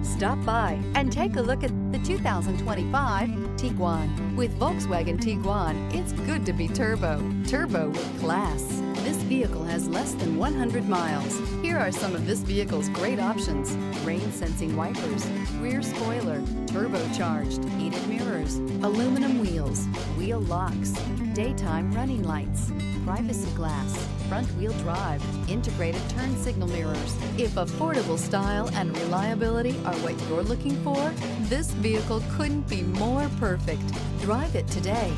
Stop by and take a look at the 2025 Tiguan. With Volkswagen Tiguan, it's good to be turbo with class. This vehicle has less than 100 miles. Here are some of this vehicle's great options: rain sensing wipers, rear spoiler, turbocharged, heated mirrors, aluminum wheels, wheel locks, daytime running lights, privacy glass, front wheel drive, integrated turn signal mirrors. If affordable style and reliability are what you're looking for, this vehicle couldn't be more perfect. Drive it today.